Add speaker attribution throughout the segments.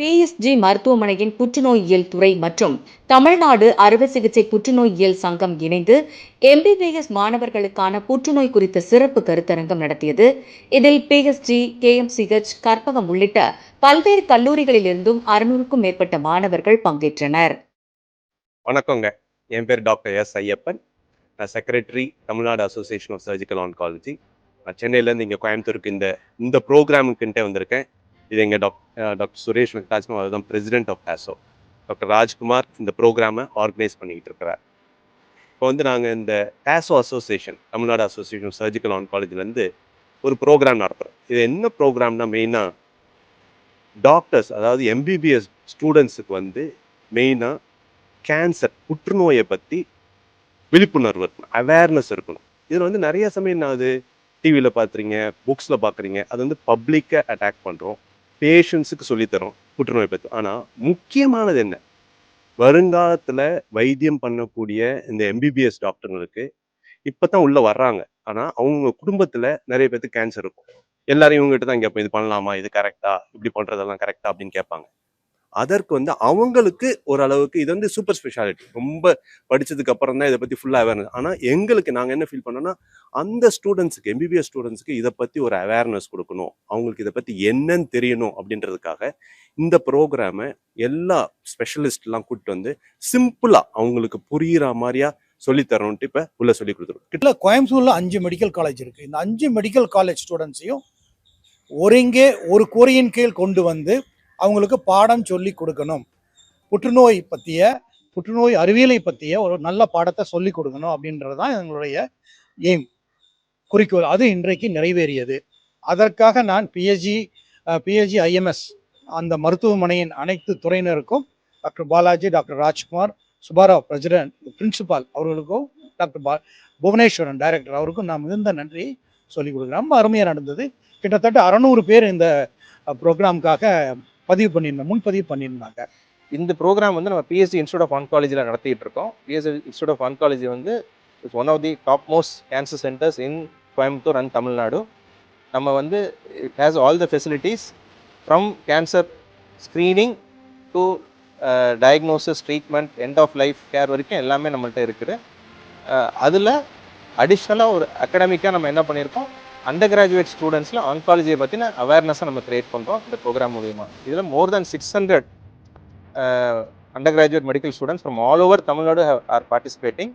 Speaker 1: PSG மருத்துவமனையின் புற்றுநோயியல் துறை மற்றும் தமிழ்நாடு அறுவை சிகிச்சை புற்றுநோயியல் சங்கம் இணைந்து எம்பிபிஎஸ் மாணவர்களுக்கான புற்றுநோய் குறித்த சிறப்பு கருத்தரங்கம் நடத்தியது. இதில் பிஎஸ்ஜி, கேஎம்சிஹெச், கற்பகம் உள்ளிட்ட பல்வேறு கல்லூரிகளிலிருந்தும் 600க்கும் மேற்பட்ட மாணவர்கள் பங்கேற்றனர்.
Speaker 2: வணக்கங்க. என் பேர் டாக்டர் எஸ் ஐயப்பன். நான் secretary, Tamil Nadu association of surgical oncology. நான் சென்னையிலேருந்து இங்கே கோயம்புத்தூருக்கு இந்த ப்ரோக்ராமுக்குன்ட்டே வந்திருக்கேன். இது எங்கள் டாக்டர் சுரேஷ் வெங்கடாச்சலம், அவர் தான் president of TASO. Doctor Rajkumar இந்த ப்ரோக்ராமை ஆர்கனைஸ் பண்ணிக்கிட்டு இருக்கிறார். இப்போ நாங்கள் இந்த TASO association, Tamil Nadu association of surgical ஆன்காலஜிலேருந்து ஒரு ப்ரோக்ராம் நடத்துகிறோம். இது என்ன ப்ரோக்ராம்னா மெயினாக டாக்டர்ஸ், அதாவது எம்பிபிஎஸ் ஸ்டூடெண்ட்ஸுக்கு மெயினாக கேன்சர், புற்றுநோயை பற்றி விழிப்புணர்வு இருக்கணும், அவேர்னஸ் இருக்கணும். இதில் நிறைய சமயம் நான் டிவியில் பார்த்துறீங்க, புக்ஸில் பார்க்குறீங்க, அது பப்ளிக்கை அட்டாக் பண்ணுறோம், பேஷண்ட்ஸுக்கு சொல்லித்தரோம் புற்றுநோய் பற்றி. ஆனால் முக்கியமானது என்ன, வருங்காலத்தில் வைத்தியம் பண்ணக்கூடிய இந்த எம்பிபிஎஸ் டாக்டர்களுக்கு இப்போ தான் உள்ளே வர்றாங்க. ஆனால் அவங்க குடும்பத்தில் நிறைய பேருக்கு கேன்சர் இருக்கும். எல்லாரும் இவங்ககிட்ட தான் கேட்போம், இது பண்ணலாமா, இது கரெக்டா, இப்படி பண்ணுறதெல்லாம் கரெக்டா அப்படின்னு கேட்பாங்க. அதற்கு அவங்களுக்கு ஓரளவுக்கு இது சூப்பர் ஸ்பெஷாலிட்டி, ரொம்ப படிச்சதுக்கு அப்புறம் தான் இதை பத்தி ஃபுல்லா அவேர்னஸ். ஆனா எங்களுக்கு நாங்க என்ன ஃபீல் பண்ணோம்னா, அந்த ஸ்டூடெண்ட்ஸுக்கு, எம்பிபிஎஸ் ஸ்டூடெண்ட்ஸுக்கு இதை பத்தி ஒரு அவேர்னஸ் கொடுக்கணும், அவங்களுக்கு இதை பத்தி என்னன்னு தெரியணும் அப்படின்றதுக்காக இந்த ப்ரோக்ராமை எல்லா ஸ்பெஷலிஸ்ட்லாம் கூப்பிட்டு சிம்பிளா அவங்களுக்கு புரியுற மாதிரியா சொல்லித்தரோன்ட்டு இப்ப உள்ள சொல்லி கொடுத்துருவோம்.
Speaker 3: கிட்ட கோயம்புத்தூர்ல 5 மெடிக்கல் காலேஜ் இருக்கு. இந்த 5 மெடிக்கல் காலேஜ் ஸ்டூடெண்ட்ஸையும் ஒருங்கே ஒரு கூரையின் கீழ் கொண்டு வந்து அவங்களுக்கு பாடம் சொல்லி கொடுக்கணும். புற்றுநோய் அறிவியலை பற்றிய ஒரு நல்ல பாடத்தை சொல்லி கொடுக்கணும் அப்படின்றது தான் எங்களுடைய எய்ம், குறிக்கோள். அது இன்றைக்கு நிறைவேறியது. அதற்காக நான் பிஎஸ்ஜி ஐஎம்எஸ் அந்த மருத்துவமனையின் அனைத்து துறையினருக்கும், doctor Balaji, doctor Rajkumar, Subbarao president, principal அவர்களுக்கும், டாக்டர் புவனேஸ்வரன் டைரக்டர் அவருக்கும் நான் மிகுந்த நன்றி சொல்லிக் கொடுக்குறேன். ரொம்ப அருமையாக நடந்தது. கிட்டத்தட்ட 600 பேர் இந்த ப்ரோக்ராமுக்காக முன்பதிவு பண்ணியிருந்தாங்க.
Speaker 4: இந்த ப்ரோக்ராம் நம்ம பிஎஸ்சி இன்ஸ்டியூட் ஆஃப் ஆன்காலஜியில் நடத்திட்டு இருக்கோம். PSG institute of oncology it's one of the top most cancer centres in Coimbatore and Tamil Nadu. நம்ம it has all the facilities from cancer screening to diagnosis, treatment, end of life care வரைக்கும் எல்லாமே நம்மள்கிட்ட இருக்குது. அதில் அடிஷ்னலாக ஒரு அகாடமிக்காக நம்ம என்ன பண்ணியிருக்கோம், அண்டர் கிராஜுவேட் ஸ்டூடெண்ட்ஸில் ஆன்காலஜியை பற்றின அவேர்னஸை நம்ம கிரியேட் பண்ணுறோம் இந்த ப்ரோக்ராம் மூலிமா. இதில் மோர் தேன் 600 under graduate medical students from all over Tamil Nadu R participating.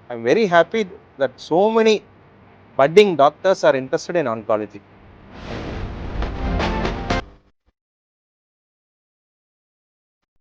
Speaker 4: I am very happy that so many budding doctors are interested in oncology.